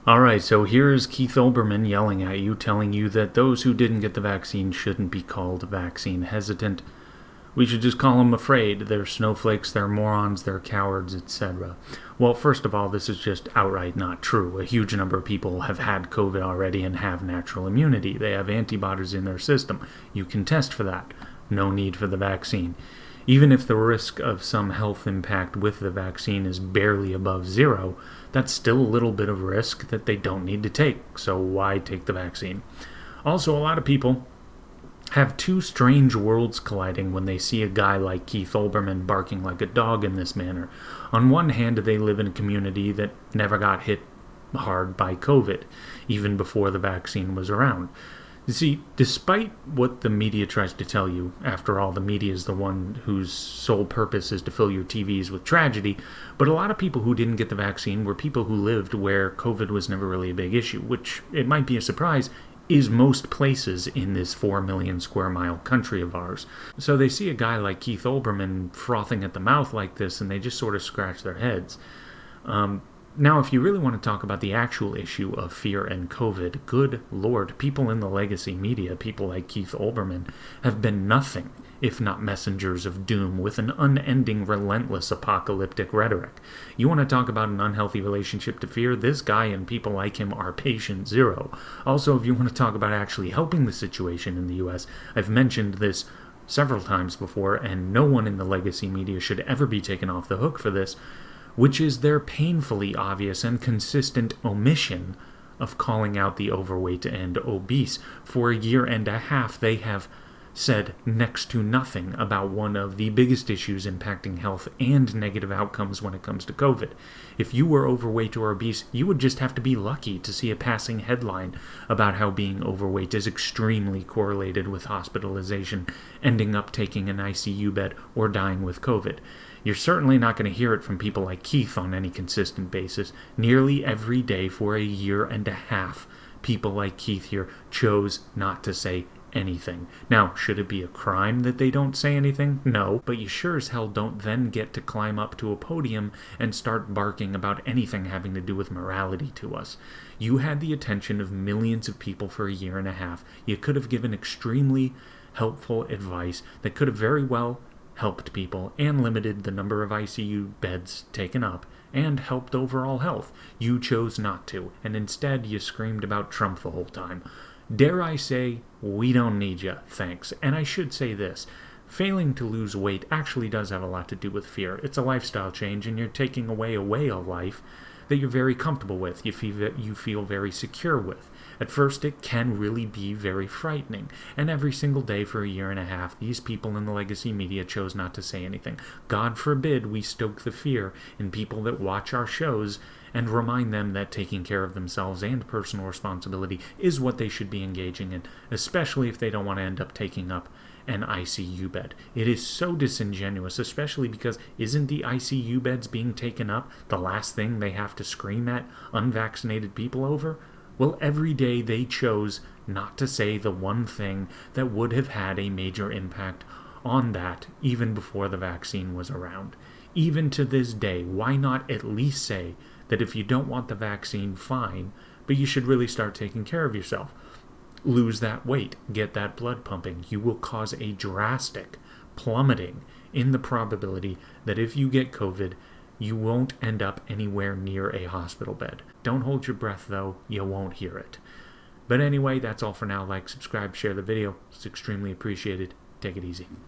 Alright, so here's Keith Olbermann yelling at you, telling you that those who didn't get the vaccine shouldn't be called vaccine hesitant. We should just call them afraid. They're snowflakes, they're morons, they're cowards, etc. Well, first of all, this is just outright not true. A huge number of people have had COVID already and have natural immunity. They have antibodies in their system. You can test for that. No need for the vaccine. Even if the risk of some health impact with the vaccine is barely above zero, that's still a little bit of risk that they don't need to take, so why take the vaccine? Also, a lot of people have two strange worlds colliding when they see a guy like Keith Olbermann barking like a dog in this manner. On one hand, they live in a community that never got hit hard by COVID, even before the vaccine was around. You see, despite what the media tries to tell you, after all, the media is the one whose sole purpose is to fill your TVs with tragedy, but a lot of people who didn't get the vaccine were people who lived where COVID was never really a big issue, which, it might be a surprise, is most places in this 4 million square mile country of ours. So they see a guy like Keith Olbermann frothing at the mouth like this, and they just sort of scratch their heads. Now, if you really want to talk about the actual issue of fear and COVID, good Lord, people in the legacy media, people like Keith Olbermann, have been nothing if not messengers of doom with an unending, relentless apocalyptic rhetoric. You want to talk about an unhealthy relationship to fear? This guy and people like him are patient zero. Also, if you want to talk about actually helping the situation in the US, I've mentioned this several times before, and no one in the legacy media should ever be taken off the hook for this, which is their painfully obvious and consistent omission of calling out the overweight and obese. For a year and a half, they have said next to nothing about one of the biggest issues impacting health and negative outcomes when it comes to COVID. If you were overweight or obese, you would just have to be lucky to see a passing headline about how being overweight is extremely correlated with hospitalization, ending up taking an ICU bed, or dying with COVID. You're certainly not going to hear it from people like Keith on any consistent basis. Nearly every day for a year and a half, people like Keith here chose not to say anything. Now, should it be a crime that they don't say anything? No, but you sure as hell don't then get to climb up to a podium and start barking about anything having to do with morality to us. You had the attention of millions of people for a year and a half. You could have given extremely helpful advice that could have very well helped people and limited the number of ICU beds taken up and helped overall health. You chose not to, and instead you screamed about Trump the whole time. Dare I say, we don't need you, thanks. And I should say this, failing to lose weight actually does have a lot to do with fear. It's a lifestyle change, and you're taking away a way of life that you're very comfortable with, you feel very secure with. At first, it can really be very frightening, and every single day for a year and a half, these people in the legacy media chose not to say anything. God forbid we stoke the fear in people that watch our shows and remind them that taking care of themselves and personal responsibility is what they should be engaging in, especially if they don't want to end up taking up an ICU bed. It is so disingenuous, especially because isn't the ICU beds being taken up the last thing they have to scream at unvaccinated people over? Well, every day they chose not to say the one thing that would have had a major impact on that even before the vaccine was around. Even to this day, why not at least say that if you don't want the vaccine, fine, but you should really start taking care of yourself. Lose that weight, get that blood pumping. You will cause a drastic plummeting in the probability that if you get COVID, you won't end up anywhere near a hospital bed. Don't hold your breath, though. You won't hear it. But anyway, that's all for now. Like, subscribe, share the video. It's extremely appreciated. Take it easy.